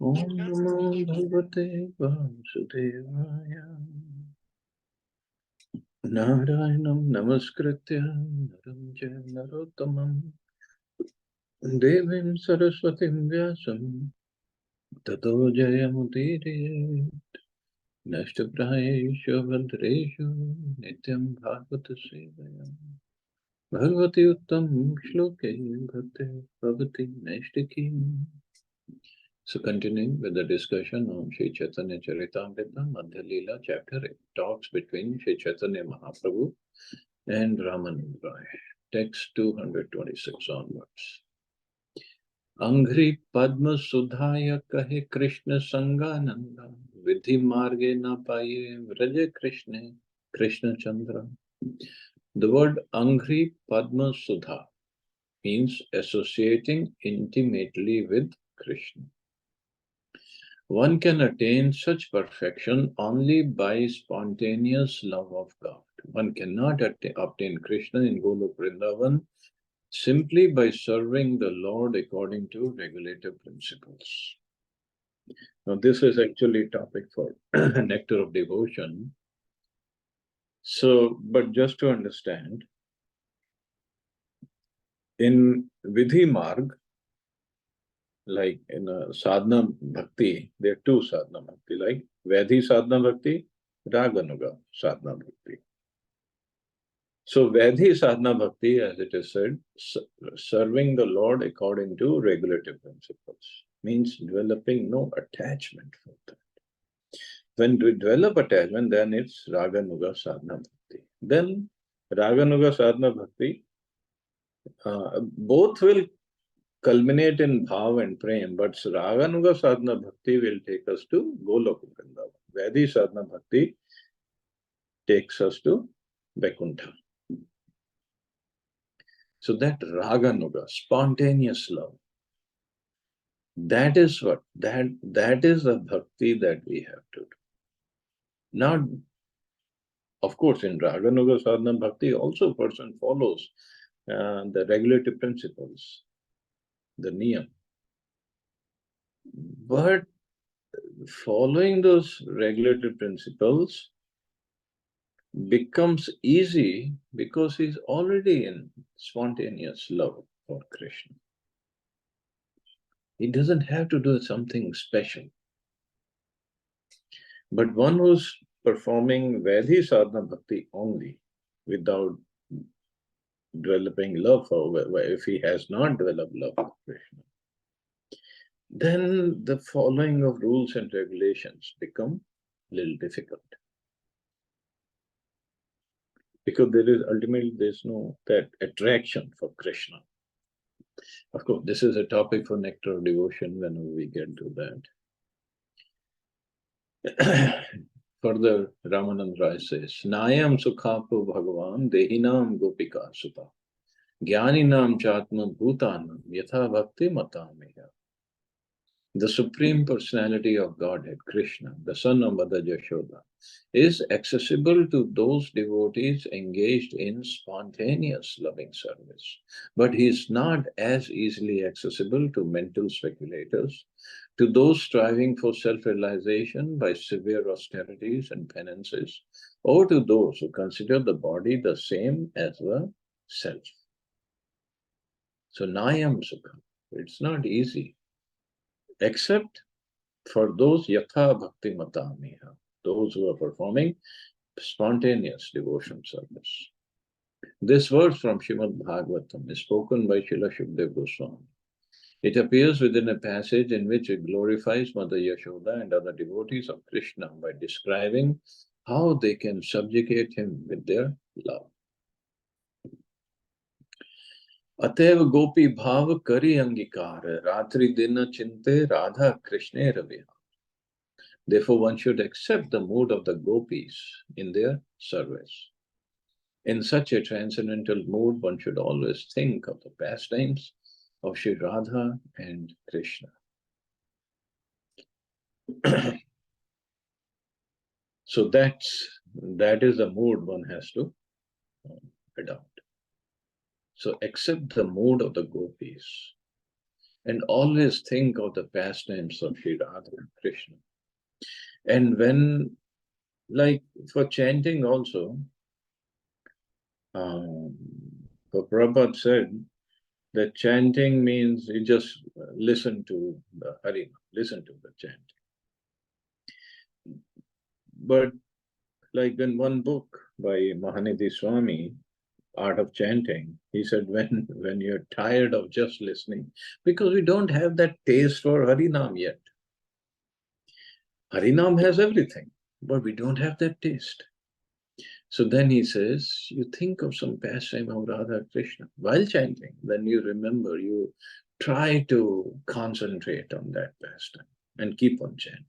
Om Namo Bhagavate Vasudevaya. Narayanam Namaskritya Naram Jaya Narottamam Devim Saraswatim Vyasam Tato Jayamudire Nashtaprayeshu Bhadreshu Nityam Bhagavata Sevaya Bhagavati Uttam Shloke Bhakti Bhavati Nashtaki. So continuing with the discussion on Sri Chaitanya Charitamrita, Madhya Lila, chapter 8, talks between Sri Chaitanya Mahaprabhu and Ramananda Rai. Text 226 onwards. Angri Padma Sudhaya kahe Krishna Sangananda, Vidhi Marge na paye Vraja Krishna Chandra. The word Angri Padma Sudha means associating intimately with Krishna. One can attain such perfection only by spontaneous love of God. One cannot obtain Krishna in Golok Vrindavan simply by serving the Lord according to regulative principles. Now, this is actually a topic for Nectar of Devotion. So, but just to understand, in Vidhi Marg, like in a sadhana bhakti, there are two sadhana bhakti, like Vedhi sadhana bhakti, Raganuga sadhana bhakti. So Vedhi sadhana bhakti, as it is said, serving the Lord according to regulative principles, means developing no attachment for that. When we develop attachment, then it's Raganuga sadhana bhakti. Then Raganuga sadhana bhakti, both will culminate in bhav and prem, but Raganuga sadhana bhakti will take us to Goloka Vrindavan. Vedhi sadhana bhakti takes us to Vaikuntha. So that Raganuga, spontaneous love, that is what, that is the bhakti that we have to do. Now, of course, in Raganuga sadhana bhakti, also a person follows the regulative principles, the niyam. But following those regulative principles becomes easy because he's already in spontaneous love for Krishna. He doesn't have to do something special. But one who's performing Vedhi sadhana bhakti only without developing love for, if he has not developed love for Krishna, then the following of rules and regulations become a little difficult. Because there's no that attraction for Krishna. Of course, this is a topic for Nectar of Devotion whenever we get to that. Further, Ramanand Rai says, Nayam sukhapo bhagavan dehinam gopika sutta. Jnaninam chatma bhutanam yatha bhakti matameya. The Supreme Personality of Godhead, Krishna, the son of Mother Yashoda, is accessible to those devotees engaged in spontaneous loving service. But he is not as easily accessible to mental speculators, to those striving for self-realization by severe austerities and penances, or to those who consider the body the same as the self. So, Nayam Sukha, it's not easy, except for those yatha bhakti matamiha, those who are performing spontaneous devotion service. This verse from Srimad Bhagavatam is spoken by Srila Shukdev Goswami. It appears within a passage in which it glorifies Mother Yashoda and other devotees of Krishna by describing how they can subjugate him with their love. Atev gopi bhav kari angikar ratri dina chinte radha krishne raviha. Therefore, one should accept the mood of the gopis in their service. In such a transcendental mood, one should always think of the pastimes of Sri Radha and Krishna. So that is the mood one has to adopt. So accept the mood of the gopis. and always think of the pastimes of Sri Radha and Krishna. And when, like for chanting also, um, Prabhupada said that chanting means you just listen to the Harinam, listen to the chant. But like in one book by Mahanidhi Swami, Art of Chanting, he said when you're tired of just listening, because we don't have that taste for Harinam yet. Harinam has everything, but we don't have that taste. So then he says, you think of some pastime of Radha Krishna while chanting, then you remember, you try to concentrate on that pastime and keep on chanting.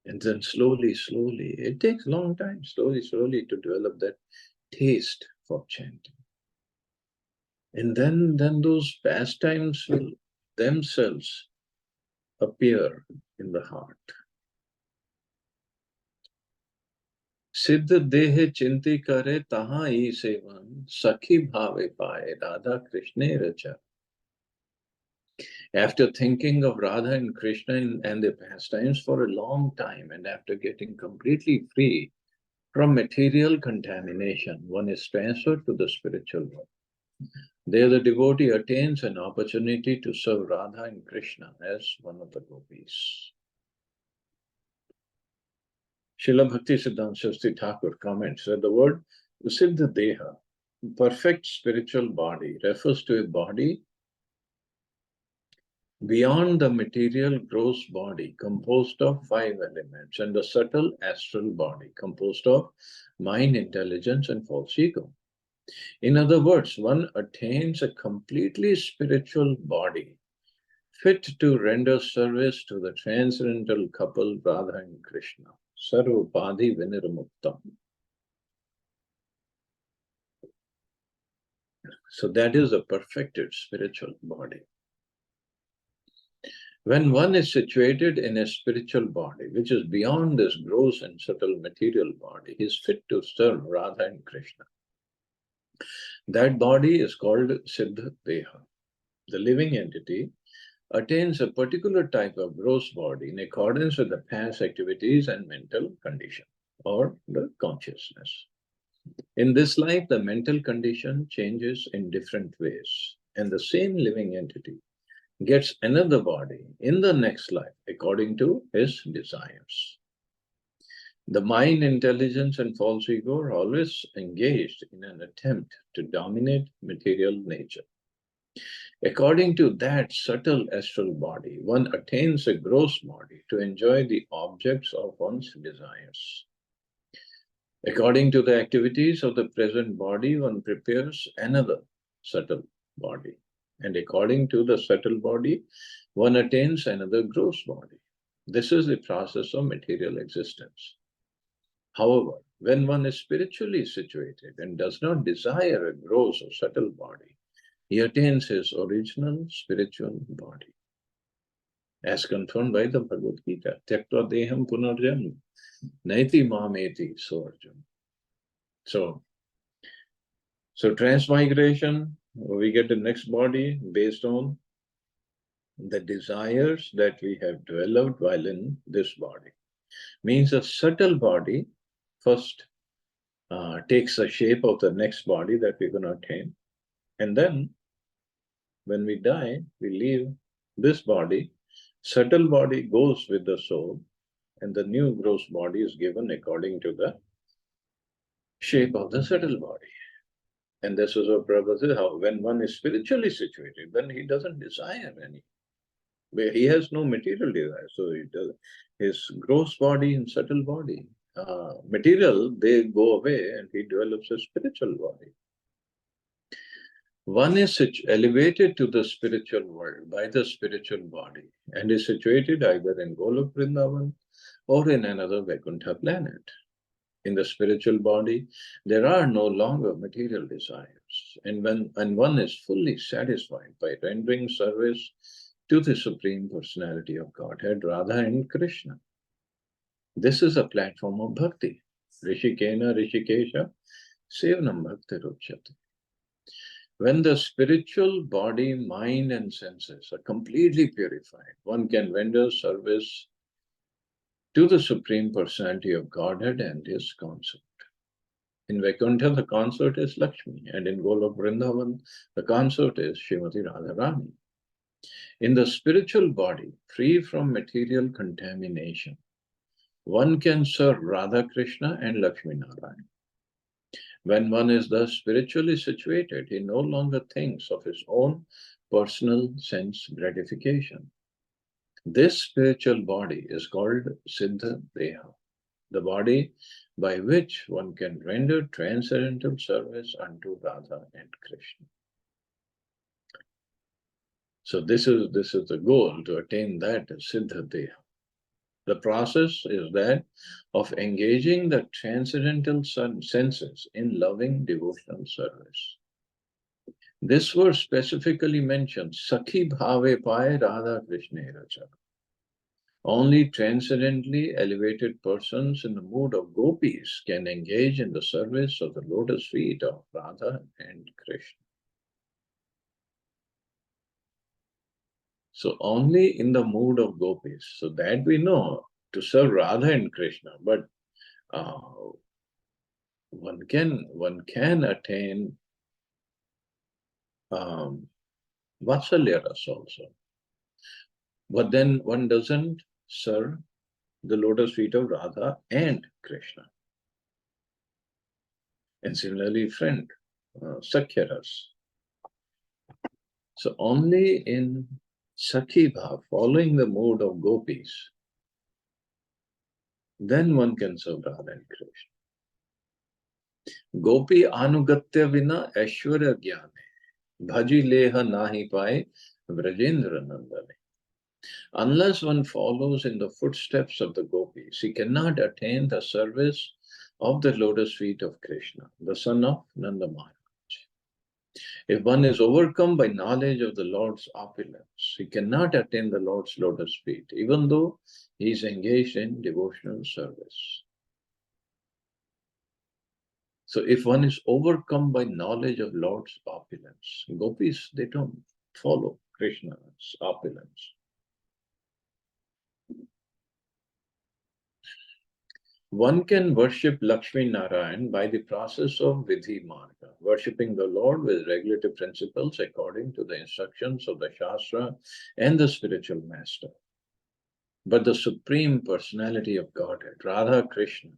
And then slowly, slowly, it takes a long time, slowly, slowly to develop that taste for chanting. And then those pastimes will themselves appear in the heart. Siddha dehe chinti kare taha I sevan sakhi bhave paye Radha Krishna racha. After thinking of Radha and Krishna and their pastimes for a long time, and after getting completely free from material contamination, one is transferred to the spiritual world. There the devotee attains an opportunity to serve Radha and Krishna as one of the gopis. Srila Bhakti Siddhanta Saraswati Thakur comments that the word Siddha Deha, perfect spiritual body, refers to a body beyond the material gross body composed of 5 elements and the subtle astral body composed of mind, intelligence, and false ego. In other words, one attains a completely spiritual body fit to render service to the transcendental couple Radha and Krishna. Sarvapadhi Vinirmuktam. So that is a perfected spiritual body. When one is situated in a spiritual body, which is beyond this gross and subtle material body, he is fit to serve Radha and Krishna. That body is called Siddha Deha. The living entity attains a particular type of gross body in accordance with the past activities and mental condition, or the consciousness. In this life, the mental condition changes in different ways, and the same living entity gets another body in the next life according to his desires. The mind, intelligence, and false ego are always engaged in an attempt to dominate material nature. According to that subtle astral body, one attains a gross body to enjoy the objects of one's desires. According to the activities of the present body, one prepares another subtle body. And according to the subtle body, one attains another gross body. This is the process of material existence. However, when one is spiritually situated and does not desire a gross or subtle body, he attains his original spiritual body. As confirmed by the Bhagavad Gita, Tyaktva deham punarjanam, naiti mameti soarjun. So transmigration, we get the next body based on the desires that we have developed while in this body. Means a subtle body first takes the shape of the next body that we're going to attain. And then when we die, we leave this body. Subtle body goes with the soul, and the new gross body is given according to the shape of the subtle body. And this is what Prabhupada says, how when one is spiritually situated, then he doesn't desire any. Where he has no material desire. So he does, his gross body and subtle body, material, they go away and he develops a spiritual body. One is elevated to the spiritual world by the spiritual body and is situated either in Golok Vrindavan or in another Vaikuntha planet. In the spiritual body, there are no longer material desires. And one is fully satisfied by rendering service to the Supreme Personality of Godhead, Radha and Krishna. This is a platform of bhakti. Rishikena Rishikesha Sevanam Bhakti Ruchyate. When the spiritual body, mind, and senses are completely purified, one can render service to the Supreme Personality of Godhead and his consort. In Vaikuntha, the consort is Lakshmi, and in Golok Vrindavan, the consort is Srimati Radharani. In the spiritual body, free from material contamination, one can serve Radha Krishna and Lakshmi Narayana. When one is thus spiritually situated, he no longer thinks of his own personal sense gratification. This spiritual body is called Siddha Deha, the body by which one can render transcendental service unto Radha and Krishna. So this is the goal, to attain that Siddha Deha. The process is that of engaging the transcendental senses in loving devotional service. This verse specifically mentions Sakhi Bhave Pai Radha Krishna Racha. Only transcendently elevated persons in the mood of gopis can engage in the service of the lotus feet of Radha and Krishna. So only in the mood of gopis. So that we know, to serve Radha and Krishna, but one can attain Vatsalya Ras also. But then one doesn't serve the lotus feet of Radha and Krishna. And similarly, friend, Sakhya Ras. So only in Sakhi Bhav, following the mode of gopis, then one can serve Radha and Krishna. Gopi anugatya vina aishwarya jnane, bhaji leha nahi paye vrajendra nandane. Unless one follows in the footsteps of the gopis, he cannot attain the service of the lotus feet of Krishna, the son of Nanda Maharaj. If one is overcome by knowledge of the Lord's opulence, he cannot attain the Lord's lotus feet, even though he is engaged in devotional service. So if one is overcome by knowledge of Lord's opulence, gopis, they don't follow Krishna's opulence. One can worship Lakshmi Narayan by the process of Vidhi Marga, worshipping the Lord with regulative principles according to the instructions of the Shastra and the spiritual master. But the Supreme Personality of Godhead, Radha Krishna,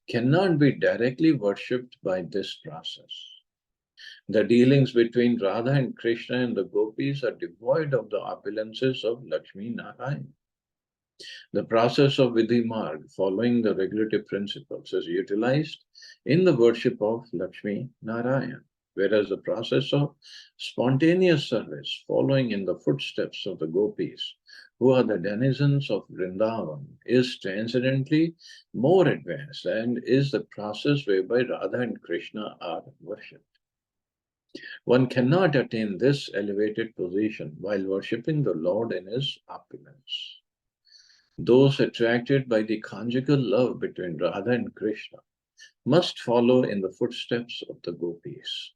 cannot be directly worshipped by this process. The dealings between Radha and Krishna and the gopis are devoid of the opulences of Lakshmi Narayan. The process of Vidhi Marg, following the regulative principles, is utilized in the worship of Lakshmi Narayan, whereas the process of spontaneous service, following in the footsteps of the gopis, who are the denizens of Vrindavan, is transcendently more advanced and is the process whereby Radha and Krishna are worshipped. One cannot attain this elevated position while worshipping the Lord in his opulence. Those attracted by the conjugal love between Radha and Krishna must follow in the footsteps of the gopis.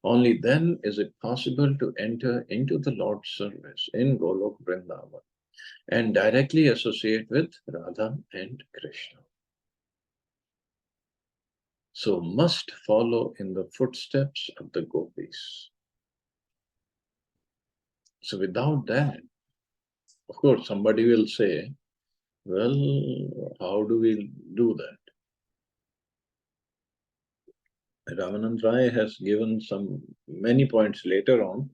Only then is it possible to enter into the Lord's service in Golok Vrindavan and directly associate with Radha and Krishna. So must follow in the footsteps of the gopis. So without that, of course, somebody will say, well, how do we do that? Ramanand Rai has given many points later on,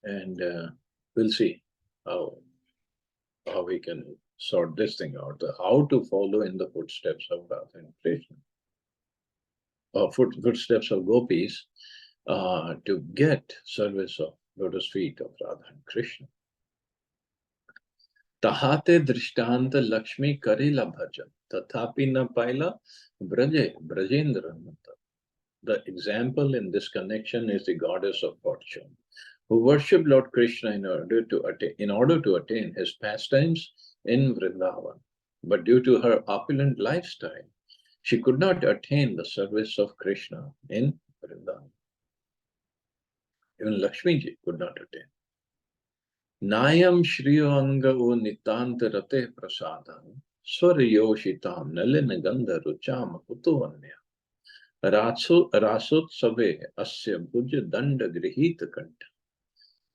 and we'll see how we can sort this thing out. How to follow in the footsteps of Radha and Krishna, or footsteps of gopis, to get service of lotus feet of Radha and Krishna. Tahate drishtanta Lakshmi karila bhajan, tathapi na paila brajendra nata. The example in this connection is the goddess of fortune, who worshipped Lord Krishna in order to attain his pastimes in Vrindavan. But due to her opulent lifestyle, she could not attain the service of Krishna in Vrindavan. Even Lakshmi ji could not attain. Nayam Shriyo Anga O Nitanta Rate Prasadam Swarayoshitam Nalina Gandha Rucham Kutuvanya Rasotsave Asya Bhuja Danda Grihita Kanta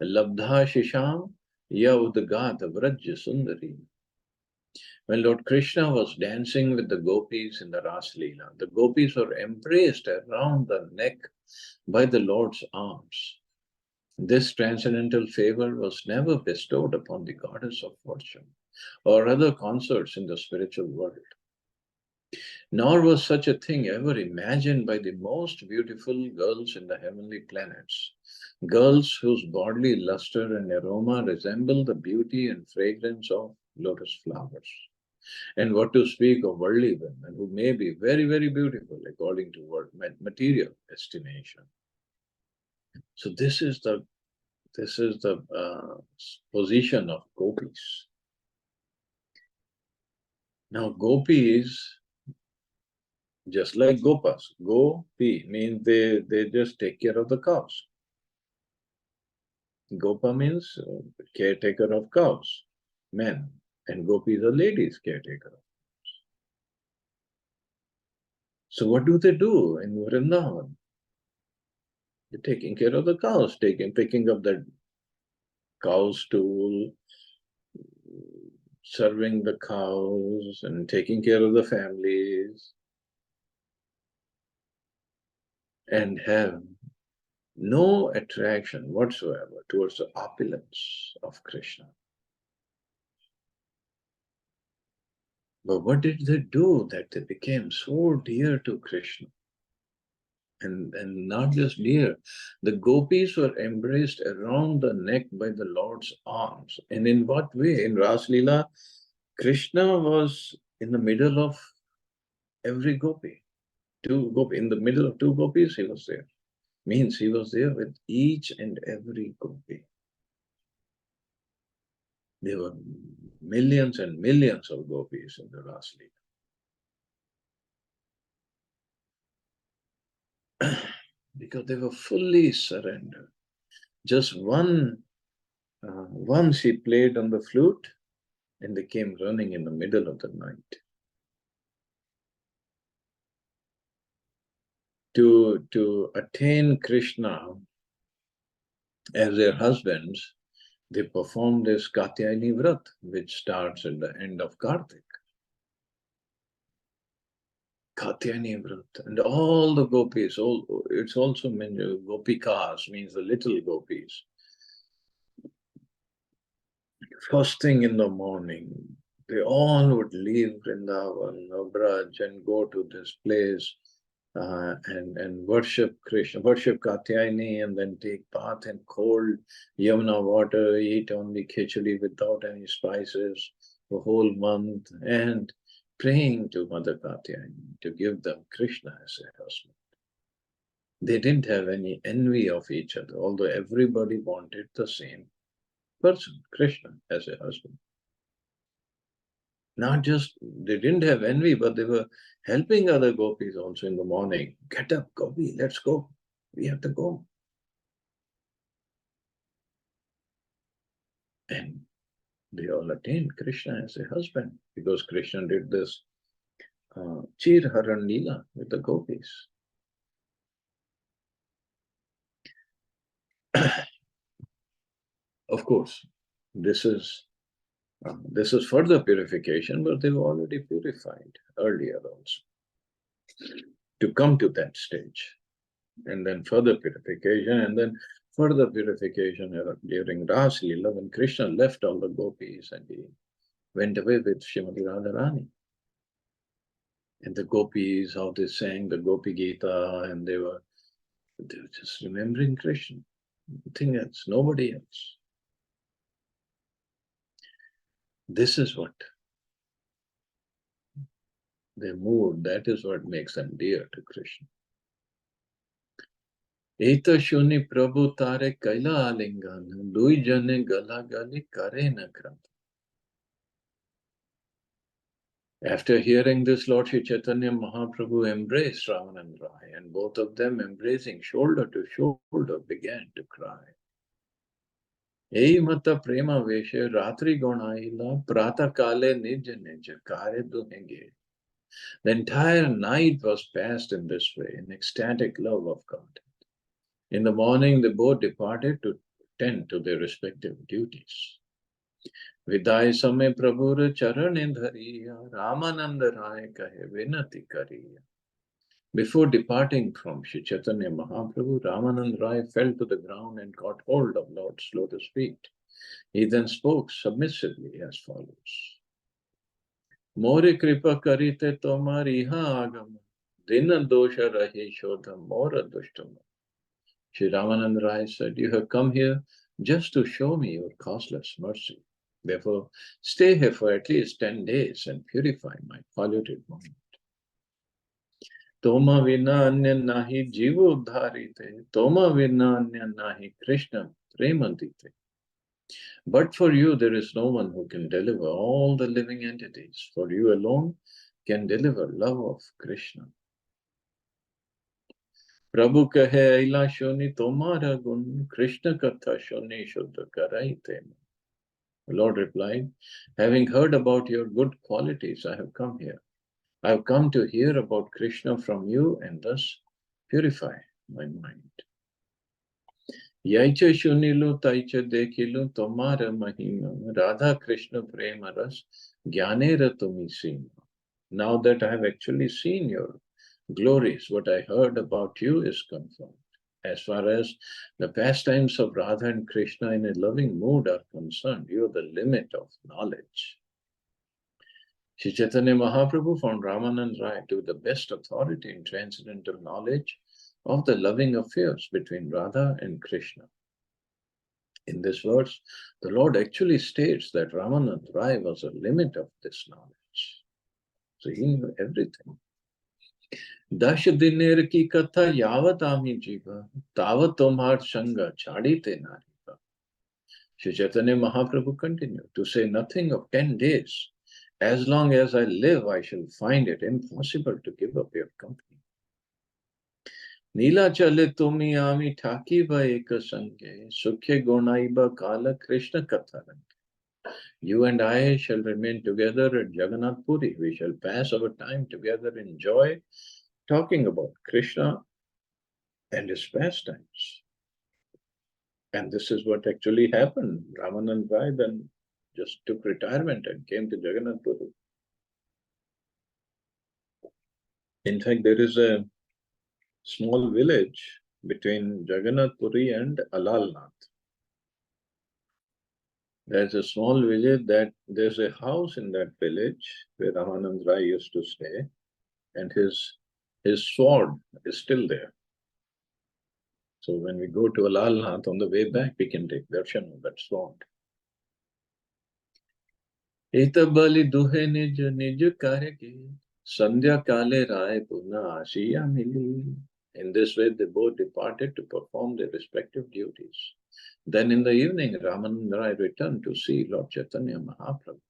Labdha Shisham Yaudgata Vrajya Sundari. When Lord Krishna was dancing with the gopis in the Ras Lila, the gopis were embraced around the neck by the Lord's arms. This transcendental favor was never bestowed upon the goddess of fortune or other consorts in the spiritual world. Nor was such a thing ever imagined by the most beautiful girls in the heavenly planets, girls whose bodily luster and aroma resemble the beauty and fragrance of lotus flowers. And what to speak of worldly women who may be very, very beautiful according to what material estimation. So this is the position of gopis. Now, gopis, just like gopas, gopi means they just take care of the cows. Gopa means caretaker of cows, men, and gopis are ladies, caretaker. So what do they do in Vrindavan? They're taking care of the cows, picking up the cow stool, serving the cows, and taking care of the families, and have no attraction whatsoever towards the opulence of Krishna. But what did they do that they became so dear to Krishna? And not just dear, the gopis were embraced around the neck by the Lord's arms. And in what way? In Ras Lila, Krishna was in the middle of every gopi. In the middle of two gopis, he was there. Means he was there with each and every gopi. There were millions and millions of gopis in the Ras Lila. Because they were fully surrendered. Just once he played on the flute, and they came running in the middle of the night. To attain Krishna as their husbands, they performed this Katyayani Vrat, which starts at the end of Kartik. Katyayani Vrat. And all the gopis, it's also meant gopikas, means the little gopis. First thing in the morning, they all would leave Vrindavan or Braj and go to this place and worship Krishna, worship Katyayani, and then take bath in cold Yamuna water, eat only khichdi without any spices for a whole month, and praying to Mother Katyayani to give them Krishna as a husband. They didn't have any envy of each other, although everybody wanted the same person, Krishna, as a husband. Not just, they didn't have envy, but they were helping other gopis also in the morning. Get up, gopi, let's go. We have to go. And they all attained Krishna as a husband because Krishna did this Chir Haran Lila with the gopis. Of course, this is further purification, but they were already purified earlier also to come to that stage. And then further purification, and then further purification during Ras Lila when Krishna left all the gopis and he went away with Srimati Radharani. And the gopis, how they sang the Gopi Gita, and they were just remembering Krishna, nothing else, nobody else. This is what they moved, that is what makes them dear to Krishna. Eta shuni prabhu tare kaila alingan, dui jane gala gali kare na kranta. After hearing this, Lord Sri Chaitanya Mahaprabhu embraced Ramanand Rai, and both of them, embracing shoulder to shoulder, began to cry. Ei mata prema veshe ratri gonaila prata kale nij nij kare duhenge. The entire night was passed in this way, in ecstatic love of God. In the morning, they both departed to tend to their respective duties. Viday समय प्रभुर चरण धरिया Ramananda Rai kahe vinati kariya. Before departing from Sri Chaitanya Mahaprabhu, Ramanand Rai fell to the ground and caught hold of Lord's lotus feet. He then spoke submissively as follows. More kripa karite tomar iha agam, dina dosha rahi shodham mora dushtam. Sri Ramanand Rai said, you have come here just to show me your causeless mercy. Therefore, stay here for at least 10 days and purify my polluted mind. Toma vina anya nahi jiva udharite, Toma vina anya nahi Krishna premandite. But for you, there is no one who can deliver all the living entities. For you alone can deliver love of Krishna. Prabhu kahe aila shoni tomara gun, Krishna katha shoni shuddha karaite. The Lord replied, having heard about your good qualities, I have come here. I have come to hear about Krishna from you and thus purify my mind. Yaicha shunilu taicha dekilu tomara mahima, Radha Krishna prema ras, Gyanera tumi sima. Now that I have actually seen your glories, what I heard about you is confirmed. As far as the pastimes of Radha and Krishna in a loving mood are concerned, you are the limit of knowledge. Sri Chaitanya Mahaprabhu found Ramanand Rai to be the best authority in transcendental knowledge of the loving affairs between Radha and Krishna. In this verse, the Lord actually states that Ramanand Rai was a limit of this knowledge. So he knew everything. Dash diner ki katha yavat ami jiva, tavat tomhar sanga chadite nariva. Sri Chaitanya Mahaprabhu continued to say nothing of 10 days. As long as I live, I shall find it impossible to give up your company. Nila chale tumi ami thakiva eka sange, sukhe gonaiba kala Krishna katharang. You and I shall remain together at Jagannath Puri. We shall pass our time together in joy, talking about Krishna and his pastimes. And this is what actually happened. Ramanand Rai then just took retirement and came to Jagannath Puri. In fact, there is a small village between Jagannath Puri and Alalnath. There's a small village that there's a house in that village where Ramanand Rai used to stay, and his sword is still there. So when we go to Alalnath, on the way back, we can take darshan of that sword. Etabali duhe nij nij karegi, sandhya kale rai puna ashiya mili. In this way, they both departed to perform their respective duties. Then in the evening, Ramanand Rai returned to see Lord Chaitanya Mahaprabhu.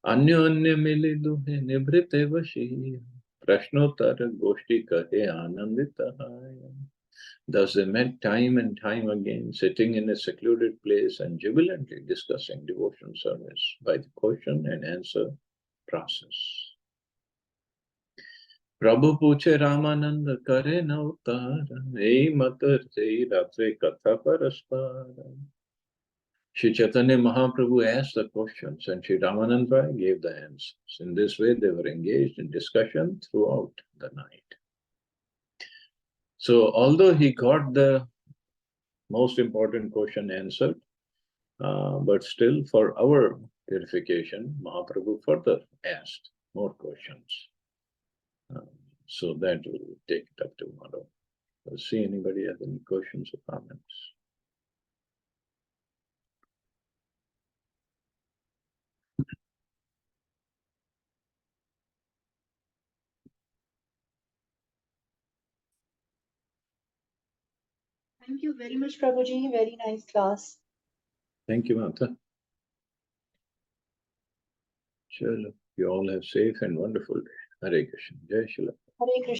Anya anya mili duhe nibrite vashi, prashnotar goshti kahe anandita haya. Thus they met time and time again, sitting in a secluded place and jubilantly discussing devotion service by the question and answer process. Prabhu puche Ramananda kare na uttara, ei matar sei ratre katha paraspara. Sri Chaitanya Mahaprabhu asked the questions and Sri Ramananda gave the answers. In this way, they were engaged in discussion throughout the night. So, although he got the most important question answered, but still for our purification, Mahaprabhu further asked more questions. So that will take it up tomorrow. Let's see anybody has any questions or comments. Thank you very much, Prabhuji. Very nice class. Thank you, Mata. Chalo. You all have safe and wonderful day. Hare Krishna. Jai Shri. Hare Krishna.